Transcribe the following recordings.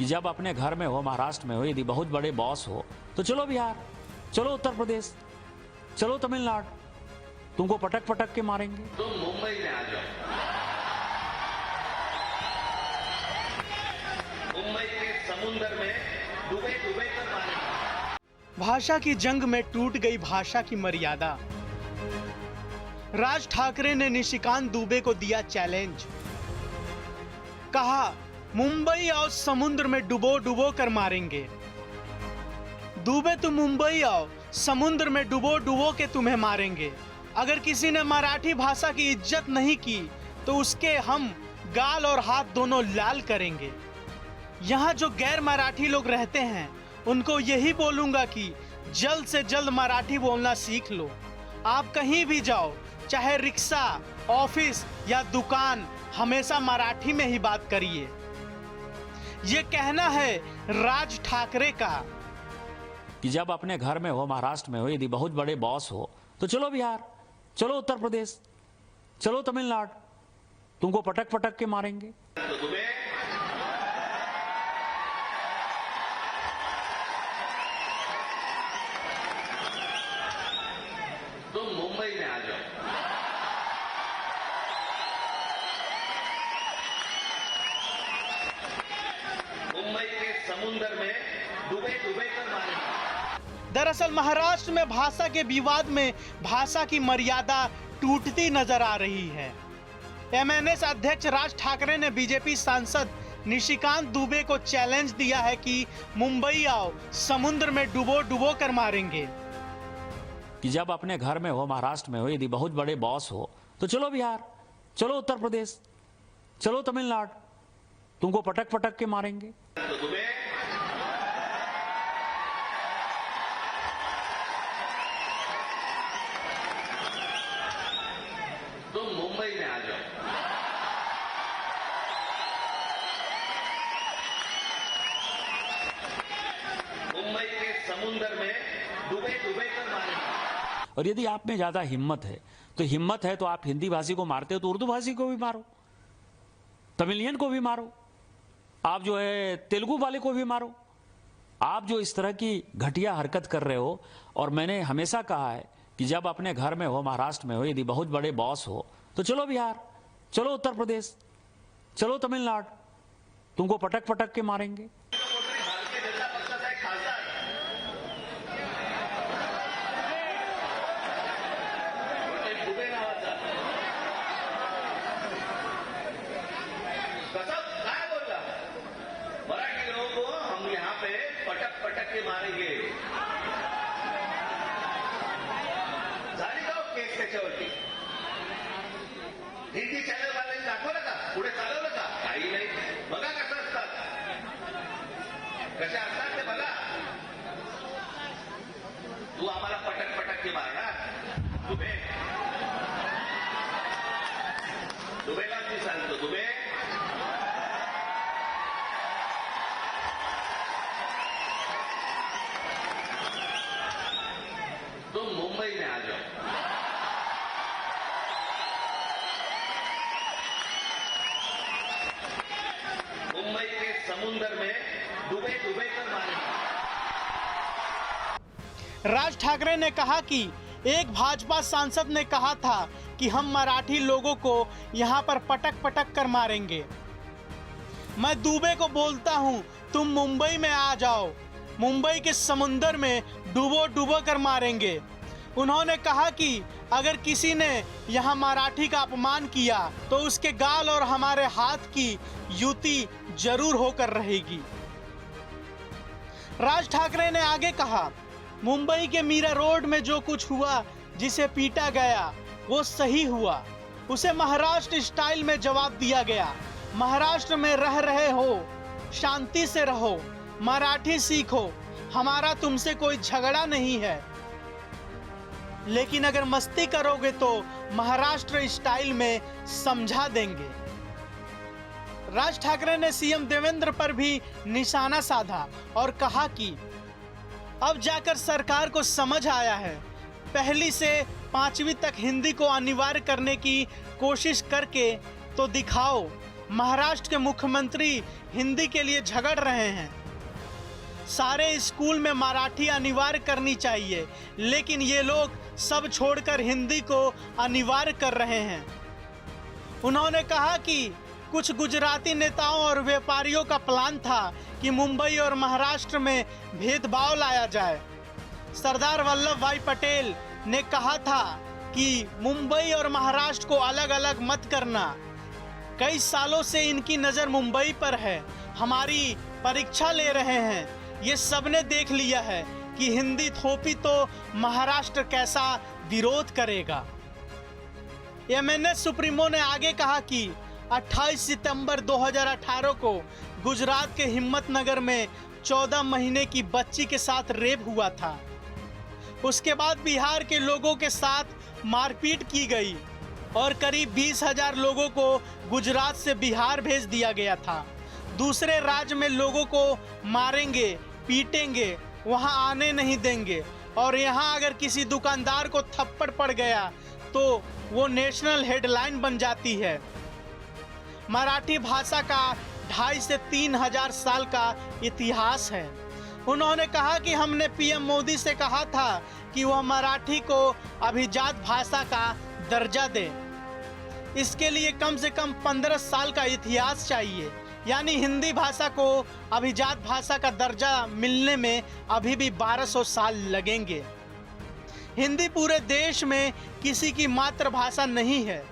कि जब अपने घर में हो, महाराष्ट्र में हो, यदि बहुत बड़े बॉस हो तो चलो बिहार, चलो उत्तर प्रदेश, चलो तमिलनाडु, तुमको पटक पटक के मारेंगे। तुम मुंबई में आ जाओ, मुंबई के समुद्र में डूबे डूबे कर मारेंगे। भाषा की जंग में टूट गई भाषा की मर्यादा। राज ठाकरे ने निशिकांत दुबे को दिया चैलेंज। कहा मुंबई आओ, समुद्र में डुबो डुबो कर मारेंगे। दुबे तुम मुंबई आओ, समुद्र में डुबो डुबो के तुम्हें मारेंगे। अगर किसी ने मराठी भाषा की इज्जत नहीं की तो उसके हम गाल और हाथ दोनों लाल करेंगे। यहाँ जो गैर मराठी लोग रहते हैं उनको यही बोलूंगा कि जल्द से जल्द मराठी बोलना सीख लो। आप कहीं भी जाओ, चाहे रिक्शा, ऑफिस या दुकान, हमेशा मराठी में ही बात करिए। ये कहना है राज ठाकरे का कि जब अपने घर में हो, महाराष्ट्र में हो, यदि बहुत बड़े बॉस हो तो चलो बिहार, चलो उत्तर प्रदेश, चलो तमिलनाडु, तुमको पटक पटक के मारेंगे। तुम मुंबई में आ जाओ, मुंबई के समुद्र में डूबे डूबे कर मारेंगे। दरअसल महाराष्ट्र में भाषा के विवाद में भाषा की मर्यादा टूटती नजर आ रही है। एमएनएस अध्यक्ष राज ठाकरे ने बीजेपी सांसद निशिकांत दुबे को चैलेंज दिया है कि मुंबई आओ, समुद्र में डुबो डुबो कर मारेंगे। कि जब अपने घर में हो, महाराष्ट्र में हो, यदि बहुत बड़े बॉस हो तो चलो बिहार, चलो उत्तर प्रदेश, चलो तमिलनाडु, तुमको पटक पटक के मारेंगे। तुम मुंबई में आ जाओ, मुंबई के समुद्र में डूबे डूबे कर मारेंगे। और यदि आप में ज्यादा हिम्मत है तो आप हिंदी भाषी को मारते हो तो उर्दू भाषी को भी मारो, तमिलियन को भी मारो, आप जो है तेलुगु वाले को भी मारो। आप जो इस तरह की घटिया हरकत कर रहे हो, और मैंने हमेशा कहा है कि जब अपने घर में हो, महाराष्ट्र में हो, यदि बहुत बड़े बॉस हो तो चलो बिहार, चलो उत्तर प्रदेश, चलो तमिलनाडु, तुमको पटक पटक के मारेंगे। मराठी लोगों को हम यहाँ पे पटक पटक के मारेंगे। झाली का केस त्याच्यावरती हिंदी चॅनल वाल्यांनी दाखवलं का, पुढे चालवलं का? काही नाही। बघा कसं असतात, कशा असतात ते बघा। तू आम्हाला पटक पटक के मारणार दुबे, दुबेला मी सांगतो, दुबे तुम मुंबई में आ जाओ, मुंबई के समुद्र में डूबे डूबे कर मारेंगे। राज ठाकरे ने कहा कि एक भाजपा सांसद ने कहा था कि हम मराठी लोगों को यहां पर पटक पटक कर मारेंगे। मैं दुबे को बोलता हूं, तुम मुंबई में आ जाओ, मुंबई के समुद्र में डुबो डुबो कर मारेंगे। उन्होंने कहा कि अगर किसी ने यहाँ मराठी का अपमान किया तो उसके गाल और हमारे हाथ की युति जरूर होकर रहेगी। राज ठाकरे ने आगे कहा, मुंबई के मीरा रोड में जो कुछ हुआ, जिसे पीटा गया, वो सही हुआ। उसे महाराष्ट्र स्टाइल में जवाब दिया गया। महाराष्ट्र में रह रहे हो, शांति से रहो, मराठी सीखो, हमारा तुमसे कोई झगड़ा नहीं है, लेकिन अगर मस्ती करोगे तो महाराष्ट्र स्टाइल में समझा देंगे। राज ठाकरे ने सीएम देवेंद्र पर भी निशाना साधा और कहा कि अब जाकर सरकार को समझ आया है, पहली से 5वीं तक हिंदी को अनिवार्य करने की कोशिश करके तो दिखाओ। महाराष्ट्र के मुख्यमंत्री हिंदी के लिए झगड़ रहे हैं। सारे स्कूल में मराठी अनिवार्य करनी चाहिए, लेकिन ये लोग सब छोड़कर हिंदी को अनिवार्य कर रहे हैं। उन्होंने कहा कि कुछ गुजराती नेताओं और व्यापारियों का प्लान था कि मुंबई और महाराष्ट्र में भेदभाव लाया जाए। सरदार वल्लभ भाई पटेल ने कहा था कि मुंबई और महाराष्ट्र को अलग अलग मत करना। कई सालों से इनकी नज़र मुंबई पर है, हमारी परीक्षा ले रहे हैं। ये सबने देख लिया है कि हिंदी थोपी तो महाराष्ट्र कैसा विरोध करेगा। एमएनएस सुप्रीमो ने आगे कहा कि 28 सितंबर 2018 को गुजरात के हिम्मतनगर में 14 महीने की बच्ची के साथ रेप हुआ था। उसके बाद बिहार के लोगों के साथ मारपीट की गई और करीब 20,000 लोगों को गुजरात से बिहार भेज दिया गया था। दूसरे राज्य में लोगों को मारेंगे, पीटेंगे, वहां आने नहीं देंगे, और यहां अगर किसी दुकानदार को थप्पड़ पड़ गया तो वो नेशनल हेडलाइन बन जाती है। मराठी भाषा का 2,500 से 3,000 साल का इतिहास है। उन्होंने कहा कि हमने पीएम मोदी से कहा था कि वह मराठी को अभिजात भाषा का दर्जा दे। इसके लिए कम से कम 15 साल का इतिहास चाहिए, यानी हिंदी भाषा को अभिजात भाषा का दर्जा मिलने में अभी भी 1200 साल लगेंगे। हिंदी पूरे देश में किसी की मातृभाषा नहीं है।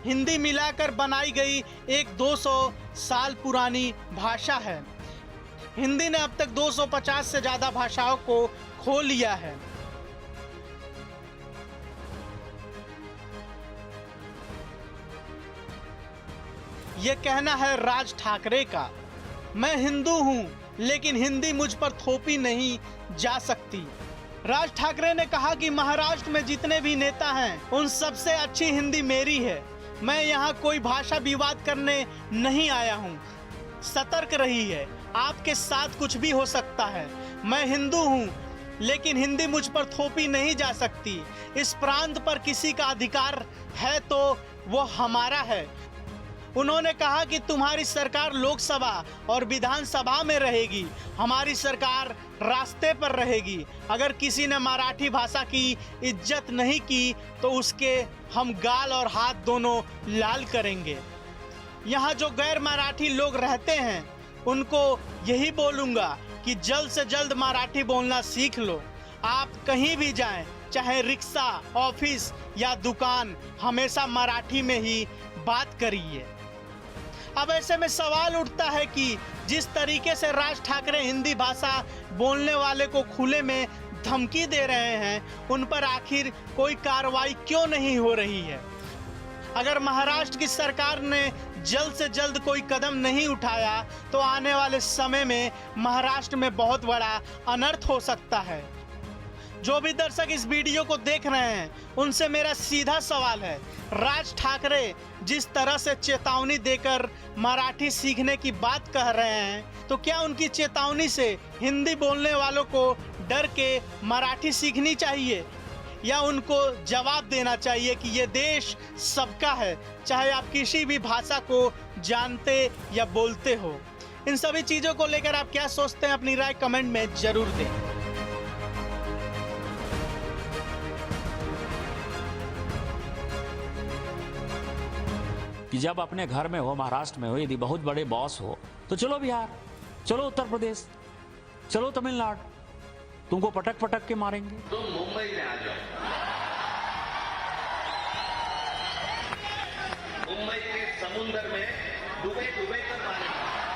हिंदी मिलाकर बनाई गई एक 200 साल पुरानी भाषा है। हिंदी ने अब तक 250 से ज़्यादा भाषाओं को खो लिया है। ये कहना है राज ठाकरे का। मैं हिंदू हूं, लेकिन हिंदी मुझ पर थोपी नहीं जा सकती। राज ठाकरे ने कहा कि महाराष्ट्र में जितने भी नेता हैं, उन सबसे अच्छी हिंदी मेरी है। मैं यहाँ कोई भाषा विवाद करने नहीं आया हूँ। सतर्क रहिए, आपके साथ कुछ भी हो सकता है। मैं हिंदू हूँ, लेकिन हिंदी मुझ पर थोपी नहीं जा सकती। इस प्रांत पर किसी का अधिकार है तो वो हमारा है। उन्होंने कहा कि तुम्हारी सरकार लोकसभा और विधानसभा में रहेगी, हमारी सरकार रास्ते पर रहेगी। अगर किसी ने मराठी भाषा की इज्जत नहीं की तो उसके हम गाल और हाथ दोनों लाल करेंगे। यहाँ जो गैर मराठी लोग रहते हैं उनको यही बोलूँगा कि जल्द से जल्द मराठी बोलना सीख लो। आप कहीं भी जाएं, चाहे रिक्शा, ऑफिस या दुकान, हमेशा मराठी में ही बात करिए। अब ऐसे में सवाल उठता है कि जिस तरीके से राज ठाकरे हिंदी भाषा बोलने वाले को खुले में धमकी दे रहे हैं, उन पर आखिर कोई कार्रवाई क्यों नहीं हो रही है? अगर महाराष्ट्र की सरकार ने जल्द से जल्द कोई कदम नहीं उठाया तो आने वाले समय में महाराष्ट्र में बहुत बड़ा अनर्थ हो सकता है। जो भी दर्शक इस वीडियो को देख रहे हैं, उनसे मेरा सीधा सवाल है, राज ठाकरे जिस तरह से चेतावनी देकर मराठी सीखने की बात कह रहे हैं, तो क्या उनकी चेतावनी से हिंदी बोलने वालों को डर के मराठी सीखनी चाहिए, या उनको जवाब देना चाहिए कि ये देश सबका है, चाहे आप किसी भी भाषा को जानते या बोलते हो? इन सभी चीज़ों को लेकर आप क्या सोचते हैं, अपनी राय कमेंट में जरूर दें। कि जब अपने घर में हो, महाराष्ट्र में हो, यदि बहुत बड़े बॉस हो तो चलो बिहार, चलो उत्तर प्रदेश, चलो तमिलनाडु, तुमको पटक पटक के मारेंगे। तुम मुंबई में आ जाओ, मुंबई के समुंदर में डूबे डूबे कर मारेंगे।